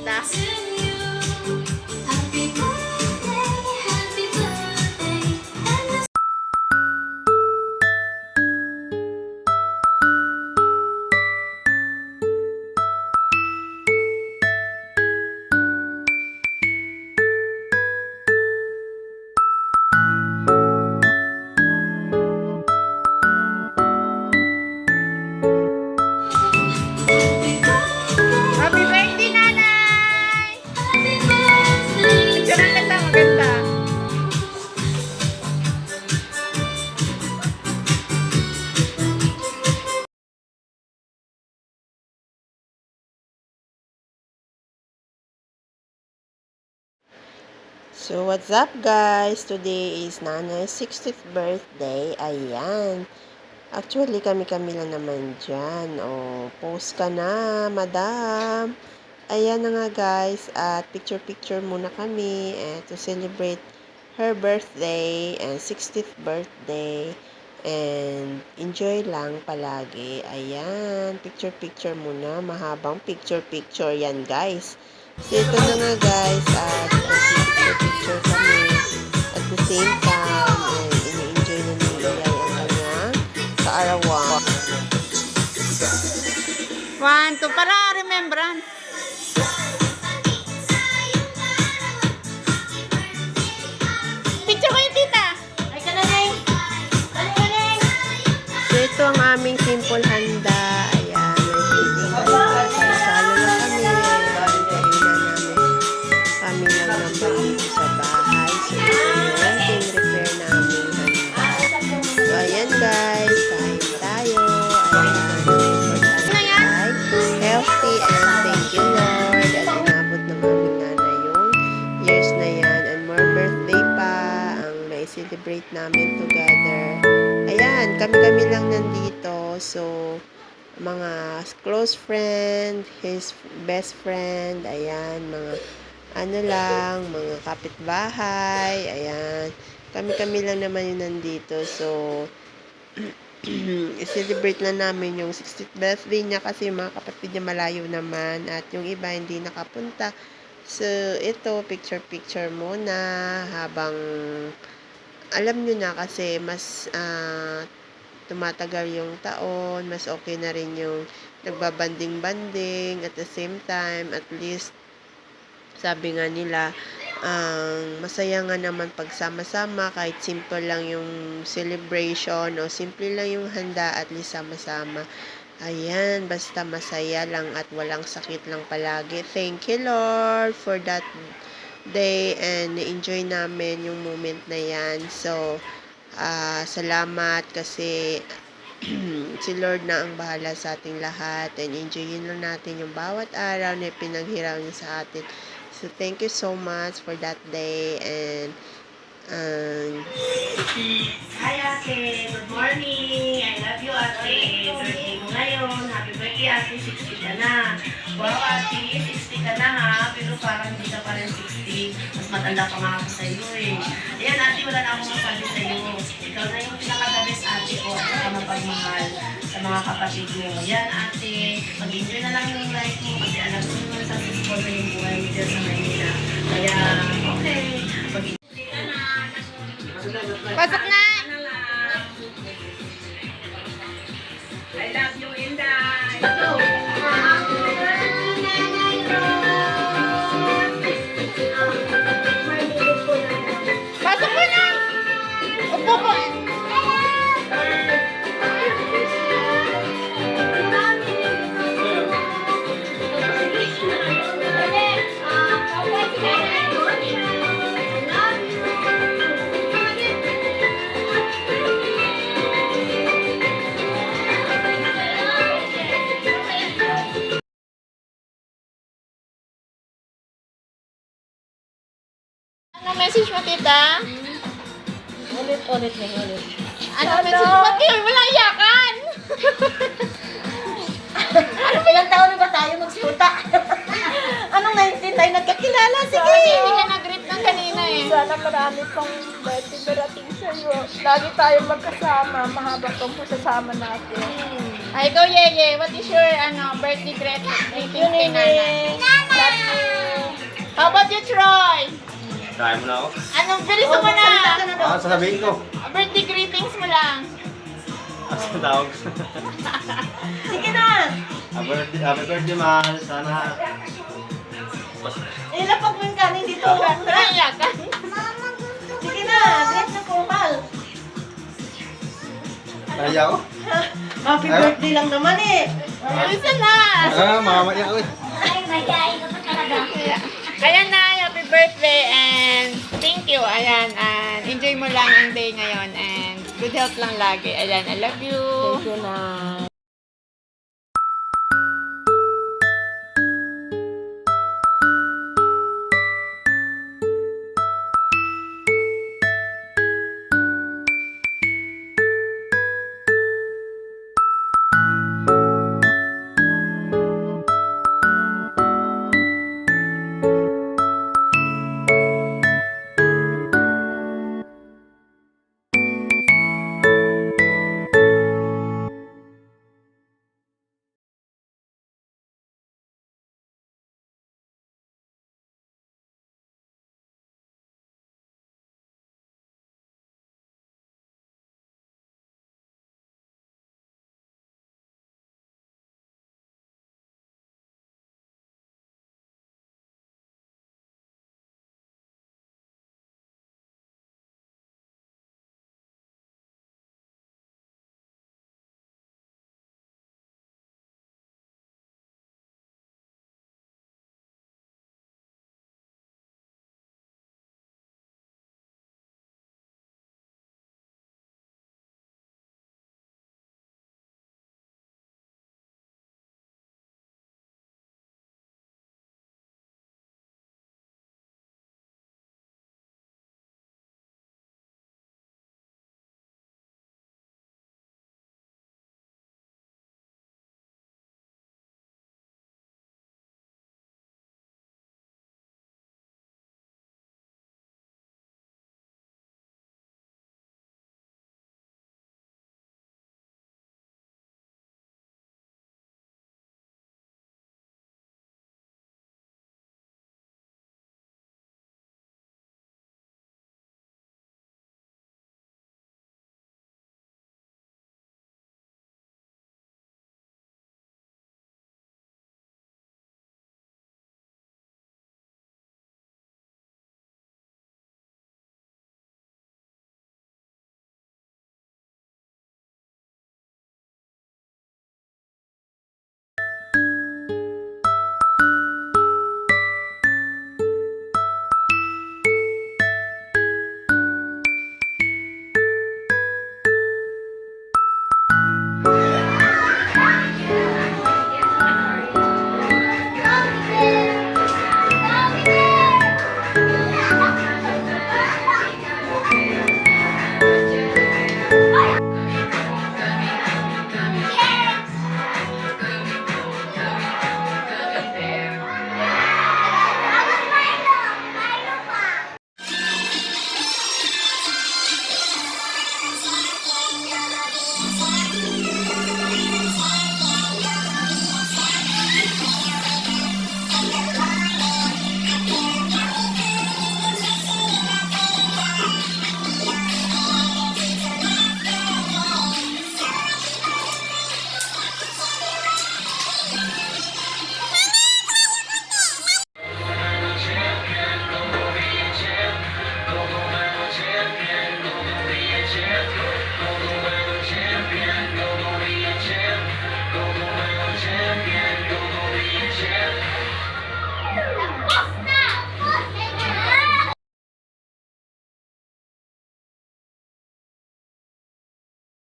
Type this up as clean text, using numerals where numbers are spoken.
tita. Happy birthday, nanay! Picture ang ganda, maganda. So, what's up guys? Today is Nanay's 60th birthday. Ayan. Actually, kami-kami lang naman dyan. O, post ka na, madam. Ayan na nga guys. At picture-picture muna kami to celebrate her birthday and 60th birthday. And enjoy lang palagi. Ayan. Picture-picture muna. Mahabang picture-picture yan guys. So, ito na nga guys. At picture kami at the same time and ini-enjoy na ni Iyay ang kanyang kaarawan. 1, 2, para remembrance. Picture ko yung tita. Ay, kananay. Kananay. So, ito ang aming simple handa. Ayan, may pwedeng salo lang kami. Kami lang naman dito sa bahay. So, ito yung pin-repair namin handa. So, ayan guys. Kain tayo. Ayan, healthy and thank you Lord. At inabot ng aming nanay yung years na yan. And more birthday pa ang na-celebrate namin together. Ayan, kami-kami lang nandito. So, mga close friend, his best friend, ayan, mga ano lang, mga kapitbahay, ayan. Kami-kami lang naman yung nandito. So, i-celebrate na namin yung 60th birthday niya kasi yung mga kapatid niya malayo naman at yung iba hindi nakapunta. So, ito, picture-picture muna habang alam nyo na kasi mas tumatagal yung taon, mas okay na rin yung nagbabanding-banding at the same time, at least sabi nga nila, masaya nga naman pagsama-sama kahit simple lang yung celebration o simple lang yung handa, at least sama-sama. Ayan, basta masaya lang at walang sakit lang palagi. Thank you Lord for that day and enjoy namin yung moment na yan. So, salamat kasi si Lord na ang bahala sa ating lahat and enjoyin lang natin yung bawat araw na pinaghiram niya sa atin. So, thank you so much for that day and Hi ate, good morning. I love you ate. Birthday mo ngayon. Happy birthday ate, 60 ka na. Wow ate, 60 ka na ha. Pero parang hindi ka pa rin 60. Mas matanda pa nga ako sa iyo eh. Ayan ate, wala na akong masabi sa iyo. Ikaw na yung pinaka-the-best ate ko at ka mapagmahal sa mga kapatid mo. Yan ate, mag-enjoy na lang yung life mo kasi alam mo naman sa sisipol na yung buhay mo dyan sa Manila. Kaya, okay. Pasok na! I love you, Inday. Pasok mo na! Upo po! Anong message mo, tita? Ulit na ulit. Anong message mo? Ba't kayo wala iyakan? Ilang taon na ba tayo magsuta? Anong 19 tayo nagkakilala? Sige! Kasi hindi ka nag-greet ng kanina eh. Sana marami pang birthday darating sa'yo. Lagi tayong magkasama. Mahaba pang pasasama natin. Ay, ikaw, Yeye. What is your birthday greeting kay nanay? Love you. Kain mo na ako. Anong bilis mo na? Ah, sasabihin ko. Birthday greetings mo lang. Ang tawag. Sige na! Happy birthday, mahal. Sana. Ilapag mo yung kanin dito. Naiyak ka. Sige na, dress na formal. Nahiya ako. Happy birthday lang naman eh. Bilisan na. Ah, mamaya ako eh. Ayan na, happy birthday and thank you. Ayan, and enjoy mo lang ang day ngayon and good health lang lagi. Ayan, I love you. Thank you, Nay.